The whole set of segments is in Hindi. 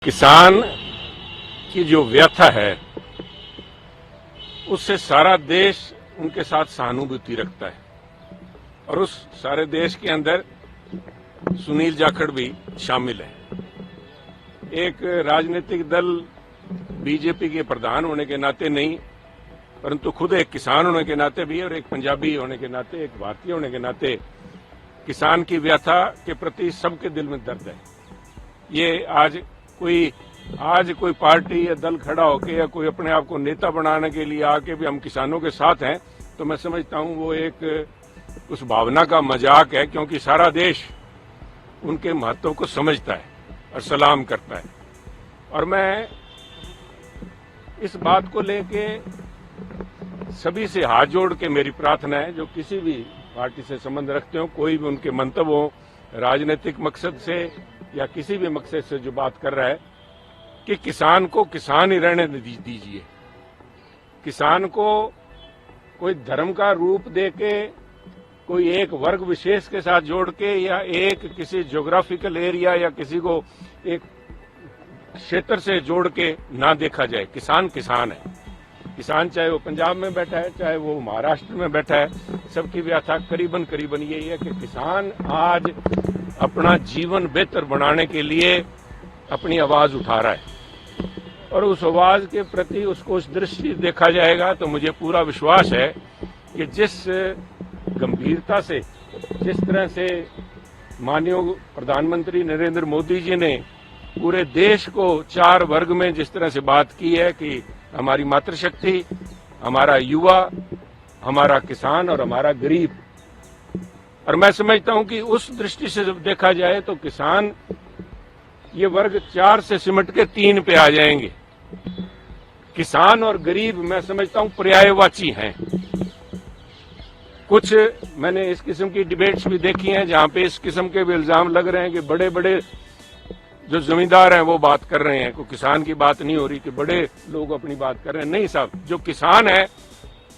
किसान की जो व्यथा है उससे सारा देश उनके साथ सहानुभूति रखता है और उस सारे देश के अंदर सुनील जाखड़ भी शामिल है। एक राजनीतिक दल बीजेपी के प्रधान होने के नाते नहीं, परंतु खुद एक किसान होने के नाते भी और एक पंजाबी होने के नाते, एक भारतीय होने के नाते किसान की व्यथा के प्रति सबके दिल में दर्द है। ये आज कोई पार्टी या दल खड़ा होकर या कोई अपने आप को नेता बनाने के लिए आके भी हम किसानों के साथ हैं, तो मैं समझता हूं वो एक उस भावना का मजाक है, क्योंकि सारा देश उनके महत्व को समझता है और सलाम करता है। और मैं इस बात को लेके सभी से हाथ जोड़ के मेरी प्रार्थना है, जो किसी भी पार्टी से संबंध रखते हो, कोई भी उनके मंतव्य हो, राजनीतिक मकसद से या किसी भी मकसद से जो बात कर रहा है, कि किसान को किसान ही रहने दीजिए। किसान को कोई धर्म का रूप देके, कोई एक वर्ग विशेष के साथ जोड़ के या एक किसी ज्योग्राफिकल एरिया या किसी को एक क्षेत्र से जोड़ के ना देखा जाए। किसान किसान है। किसान चाहे वो पंजाब में बैठा है, चाहे वो महाराष्ट्र में बैठा है, सबकी व्यथा करीबन यही है कि किसान आज अपना जीवन बेहतर बनाने के लिए अपनी आवाज उठा रहा है और उस आवाज के प्रति उसको उस दृष्टि देखा जाएगा तो मुझे पूरा विश्वास है कि जिस गंभीरता से, जिस तरह से माननीय प्रधानमंत्री नरेंद्र मोदी जी ने पूरे देश को 4 वर्ग में जिस तरह से बात की है कि हमारी मातृशक्ति, हमारा युवा, हमारा किसान और हमारा गरीब, और मैं समझता हूं कि उस दृष्टि से जब देखा जाए तो किसान ये वर्ग 4 से सिमट के 3 पे आ जाएंगे। किसान और गरीब मैं समझता हूं पर्यायवाची हैं। कुछ मैंने इस किस्म की डिबेट्स भी देखी हैं जहां पे इस किस्म के भी इल्जाम लग रहे हैं कि बड़े बड़े जो जमींदार हैं वो बात कर रहे हैं, कोई किसान की बात नहीं हो रही, कि बड़े लोग अपनी बात कर रहे हैं। नहीं साहब, जो किसान है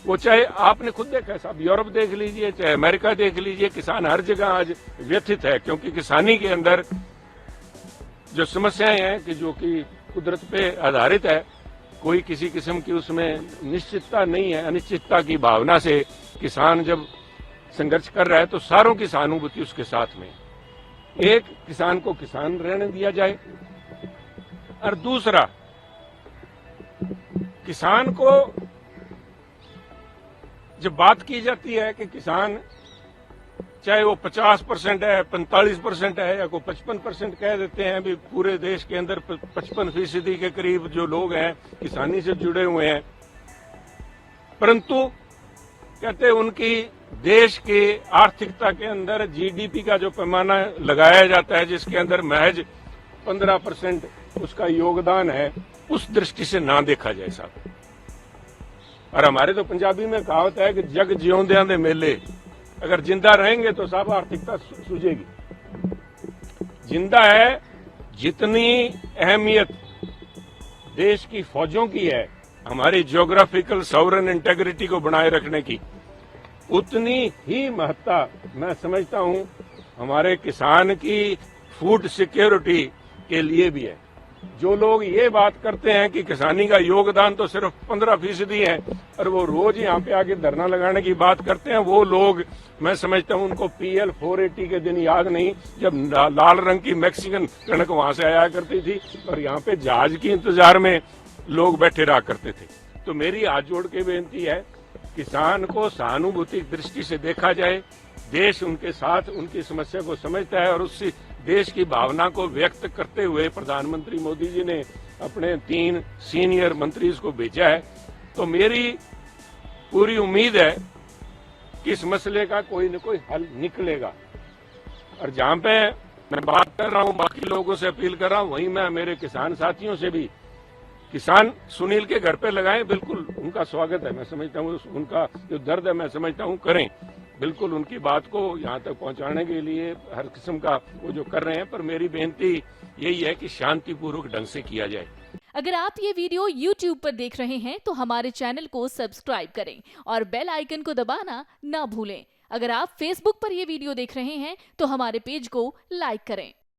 वो, चाहे आपने खुद देखा है साहब, यूरोप देख लीजिए, चाहे अमेरिका देख लीजिए, किसान हर जगह आज व्यथित है, क्योंकि किसानी के अंदर जो समस्याएं हैं कि जो कि कुदरत पे आधारित है, कोई किसी किस्म की उसमें निश्चितता नहीं है, अनिश्चितता की भावना से किसान जब संघर्ष कर रहा है तो सारों की सहानुभूति उसके साथ में। एक, किसान को किसान रहने दिया जाए, और दूसरा, किसान को जब बात की जाती है कि किसान चाहे वो 50% है, 45% है, या कोई 55% कह देते हैं, भी पूरे देश के अंदर 55% के करीब जो लोग हैं किसानी से जुड़े हुए हैं, परंतु कहते हैं उनकी देश की आर्थिकता के अंदर जीडीपी का जो पैमाना लगाया जाता है, जिसके अंदर महज 15% उसका योगदान है, उस दृष्टि से ना देखा जाए साहब। और हमारे तो पंजाबी में कहावत है कि जग जिਉਂਦਿਆਂ ਦੇ मेले, अगर जिंदा रहेंगे तो साहब आर्थिकता सूझेगी। जिंदा है, जितनी अहमियत देश की फौजों की है हमारी ज्योग्राफिकल सॉवरेन इंटेग्रिटी को बनाए रखने की, उतनी ही महत्ता मैं समझता हूं हमारे किसान की फूड सिक्योरिटी के लिए भी है। जो लोग ये बात करते हैं कि किसानी का योगदान तो सिर्फ 15% है और वो रोज यहाँ पे आके धरना लगाने की बात करते हैं, वो लोग मैं समझता हूँ उनको PL 480 के दिन याद नहीं, जब लाल रंग की मैक्सिकन कणक वहां से आया करती थी और यहाँ पे जहाज की इंतजार में लोग बैठे रहा करते थे। तो मेरी हाथ जोड़ के बेनती है, किसान को सहानुभूति दृष्टि से देखा जाए। देश उनके साथ उनकी समस्या को समझता है और उस देश की भावना को व्यक्त करते हुए प्रधानमंत्री मोदी जी ने अपने 3 सीनियर मंत्री को भेजा है। तो मेरी पूरी उम्मीद है कि इस मसले का कोई न कोई हल निकलेगा। और जहां पे मैं बात कर रहा हूं, बाकी लोगों से अपील कर रहा हूं, वहीं मैं मेरे किसान साथियों से भी, किसान सुनील के घर पे लगाएं, बिल्कुल उनका स्वागत है। मैं समझता हूँ उनका जो दर्द है मैं समझता हूँ करें, बिल्कुल उनकी बात को यहाँ तक पहुँचाने के लिए हर किस्म का वो जो कर रहे हैं, पर मेरी बेनती यही है कि शांतिपूर्वक ढंग से किया जाए। अगर आप ये वीडियो YouTube पर देख रहे हैं तो हमारे चैनल को सब्सक्राइब करें और बेल आइकन को दबाना ना भूलें। अगर आप Facebook पर ये वीडियो देख रहे हैं तो हमारे पेज को लाइक करें।